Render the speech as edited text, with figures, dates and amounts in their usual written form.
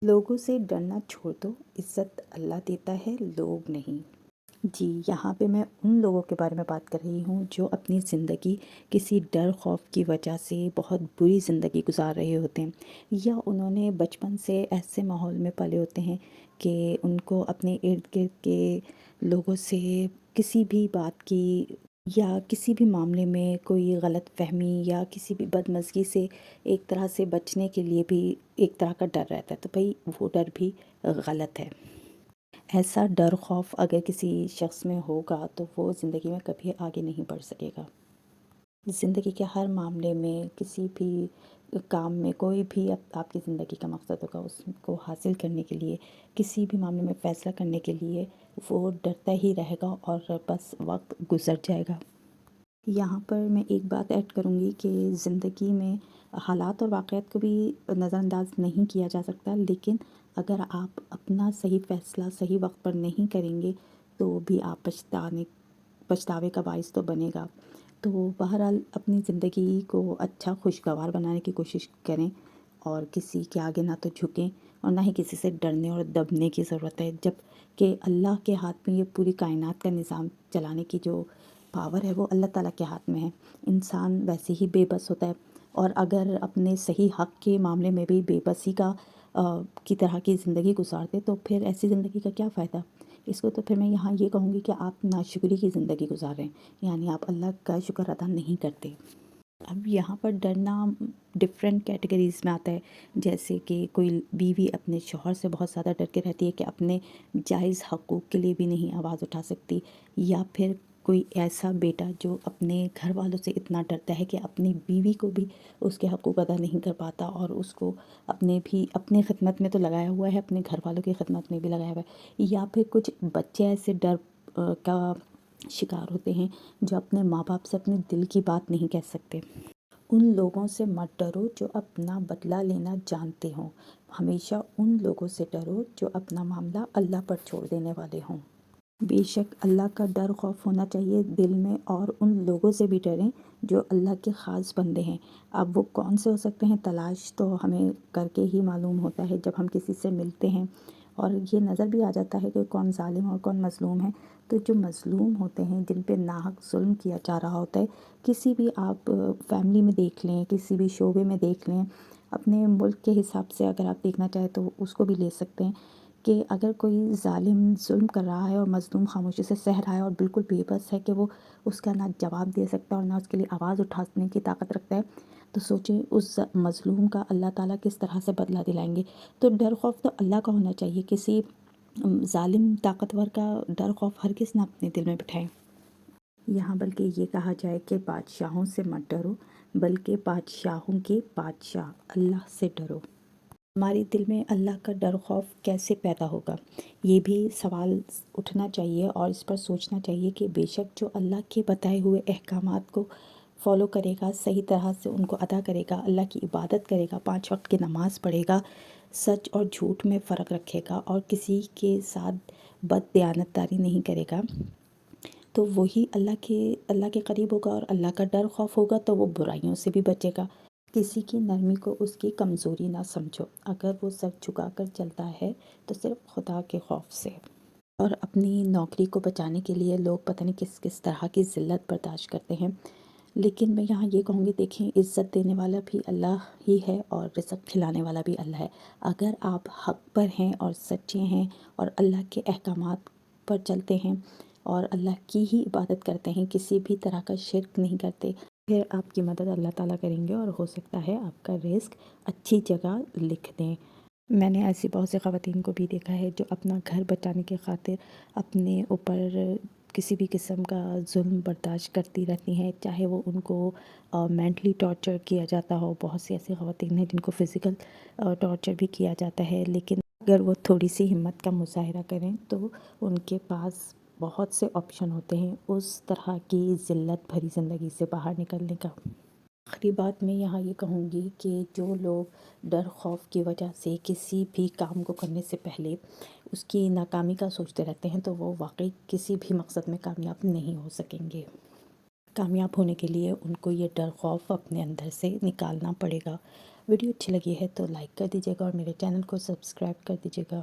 لوگوں سے ڈرنا چھوڑ دو، عزت اللہ دیتا ہے، لوگ نہیں۔ جی، یہاں پہ میں ان لوگوں کے بارے میں بات کر رہی ہوں جو اپنی زندگی کسی ڈر خوف کی وجہ سے بہت بری زندگی گزار رہے ہوتے ہیں، یا انہوں نے بچپن سے ایسے ماحول میں پلے ہوتے ہیں کہ ان کو اپنے ارد گرد کے لوگوں سے کسی بھی بات کی یا کسی بھی معاملے میں کوئی غلط فہمی یا کسی بھی بدمزگی سے ایک طرح سے بچنے کے لیے بھی ایک طرح کا ڈر رہتا ہے، تو بھائی وہ ڈر بھی غلط ہے۔ ایسا ڈر خوف اگر کسی شخص میں ہوگا تو وہ زندگی میں کبھی آگے نہیں بڑھ سکے گا۔ زندگی کے ہر معاملے میں، کسی بھی کام میں، کوئی بھی آپ کی زندگی کا مقصد ہوگا، اس کو حاصل کرنے کے لیے، کسی بھی معاملے میں فیصلہ کرنے کے لیے وہ ڈرتا ہی رہے گا اور بس وقت گزر جائے گا۔ یہاں پر میں ایک بات ایڈ کروں گی کہ زندگی میں حالات اور واقعات کو بھی نظر انداز نہیں کیا جا سکتا، لیکن اگر آپ اپنا صحیح فیصلہ صحیح وقت پر نہیں کریں گے تو بھی آپ پچھتاوے کا باعث تو بنے گا۔ تو بہرحال اپنی زندگی کو اچھا خوشگوار بنانے کی کوشش کریں اور کسی کے آگے نہ تو جھکیں اور نہ ہی کسی سے ڈرنے اور دبنے کی ضرورت ہے، جب کہ اللہ کے ہاتھ میں یہ پوری کائنات کا نظام چلانے کی جو پاور ہے وہ اللہ تعالیٰ کے ہاتھ میں ہے۔ انسان ویسے ہی بے بس ہوتا ہے، اور اگر اپنے صحیح حق کے معاملے میں بھی بے بسی کی طرح کی زندگی گزارتے تو پھر ایسی زندگی کا کیا فائدہ؟ اس کو تو پھر میں یہاں یہ کہوں گی کہ آپ ناشکری کی زندگی گزار رہے ہیں، یعنی آپ اللہ کا شکر ادا نہیں کرتے۔ اب یہاں پر ڈرنا ڈفرینٹ کیٹیگریز میں آتا ہے، جیسے کہ کوئی بیوی اپنے شوہر سے بہت زیادہ ڈر کے رہتی ہے کہ اپنے جائز حقوق کے لیے بھی نہیں آواز اٹھا سکتی، یا پھر کوئی ایسا بیٹا جو اپنے گھر والوں سے اتنا ڈرتا ہے کہ اپنی بیوی کو بھی اس کے حقوق ادا نہیں کر پاتا اور اس کو اپنے خدمت میں تو لگایا ہوا ہے، اپنے گھر والوں کی خدمت میں بھی لگایا ہوا ہے، یا پھر کچھ بچے ایسے ڈر کا شکار ہوتے ہیں جو اپنے ماں باپ سے اپنے دل کی بات نہیں کہہ سکتے۔ ان لوگوں سے مت ڈرو جو اپنا بدلہ لینا جانتے ہوں، ہمیشہ ان لوگوں سے ڈرو جو اپنا معاملہ اللہ پر چھوڑ دینے والے ہوں۔ بے شک اللہ کا ڈر خوف ہونا چاہیے دل میں، اور ان لوگوں سے بھی ڈریں جو اللہ کے خاص بندے ہیں۔ اب وہ کون سے ہو سکتے ہیں، تلاش تو ہمیں کر کے ہی معلوم ہوتا ہے جب ہم کسی سے ملتے ہیں، اور یہ نظر بھی آ جاتا ہے کہ کون ظالم اور کون مظلوم ہے۔ تو جو مظلوم ہوتے ہیں، جن پہ ناحق ظلم کیا جا رہا ہوتا ہے، کسی بھی آپ فیملی میں دیکھ لیں، کسی بھی شعبے میں دیکھ لیں، اپنے ملک کے حساب سے اگر آپ دیکھنا چاہیں تو اس کو بھی لے سکتے ہیں کہ اگر کوئی ظالم ظلم کر رہا ہے اور مظلوم خاموشی سے سہ رہا ہے اور بالکل بے بس ہے کہ وہ اس کا نہ جواب دے سکتا اور نہ اس کے لیے آواز اٹھانے کی طاقت رکھتا ہے، تو سوچیں اس مظلوم کا اللہ تعالیٰ کس طرح سے بدلہ دلائیں گے۔ تو ڈر خوف تو اللہ کا ہونا چاہیے، کسی ظالم طاقتور کا ڈر خوف ہرگز نہ اپنے دل میں بٹھائیں۔ یہاں بلکہ یہ کہا جائے کہ بادشاہوں سے مت ڈرو، بلکہ بادشاہوں کے بادشاہ اللہ سے ڈرو۔ ہمارے دل میں اللہ کا ڈر خوف کیسے پیدا ہوگا، یہ بھی سوال اٹھنا چاہیے، اور اس پر سوچنا چاہیے کہ بے شک جو اللہ کے بتائے ہوئے احکامات کو فالو کرے گا، صحیح طرح سے ان کو ادا کرے گا، اللہ کی عبادت کرے گا، 5 وقت کی نماز پڑھے گا، سچ اور جھوٹ میں فرق رکھے گا اور کسی کے ساتھ بد دیانتداری نہیں کرے گا، تو وہی اللہ کے قریب ہوگا، اور اللہ کا ڈر خوف ہوگا تو وہ برائیوں سے بھی بچے گا۔ کسی کی نرمی کو اس کی کمزوری نہ سمجھو، اگر وہ سر جھکا کر چلتا ہے تو صرف خدا کے خوف سے۔ اور اپنی نوکری کو بچانے کے لیے لوگ پتہ نہیں کس کس طرح کی ذلت برداشت کرتے ہیں، لیکن میں یہاں یہ کہوں گی، دیکھیں عزت دینے والا بھی اللہ ہی ہے اور رزق کھلانے والا بھی اللہ ہے۔ اگر آپ حق پر ہیں اور سچے ہیں اور اللہ کے احکامات پر چلتے ہیں اور اللہ کی ہی عبادت کرتے ہیں، کسی بھی طرح کا شرک نہیں کرتے، پھر آپ کی مدد اللہ تعالیٰ کریں گے اور ہو سکتا ہے آپ کا رزق اچھی جگہ لکھ دیں۔ میں نے ایسی بہت سی خواتین کو بھی دیکھا ہے جو اپنا گھر بچانے کی خاطر اپنے اوپر کسی بھی قسم کا ظلم برداشت کرتی رہتی ہیں، چاہے وہ ان کو مینٹلی ٹارچر کیا جاتا ہو۔ بہت سی ایسی خواتین ہیں جن کو فزیکل ٹارچر بھی کیا جاتا ہے، لیکن اگر وہ تھوڑی سی ہمت کا مظاہرہ کریں تو ان کے پاس بہت سے آپشن ہوتے ہیں اس طرح کی ذلت بھری زندگی سے باہر نکلنے کا۔ آخری بات میں یہاں یہ کہوں گی کہ جو لوگ ڈر خوف کی وجہ سے کسی بھی کام کو کرنے سے پہلے اس کی ناکامی کا سوچتے رہتے ہیں تو وہ واقعی کسی بھی مقصد میں کامیاب نہیں ہو سکیں گے۔ کامیاب ہونے کے لیے ان کو یہ ڈر خوف اپنے اندر سے نکالنا پڑے گا، ویڈیو اچھی لگی ہے تو لائک کر دیجیے گا اور میرے چینل کو سبسکرائب کر دیجیے گا۔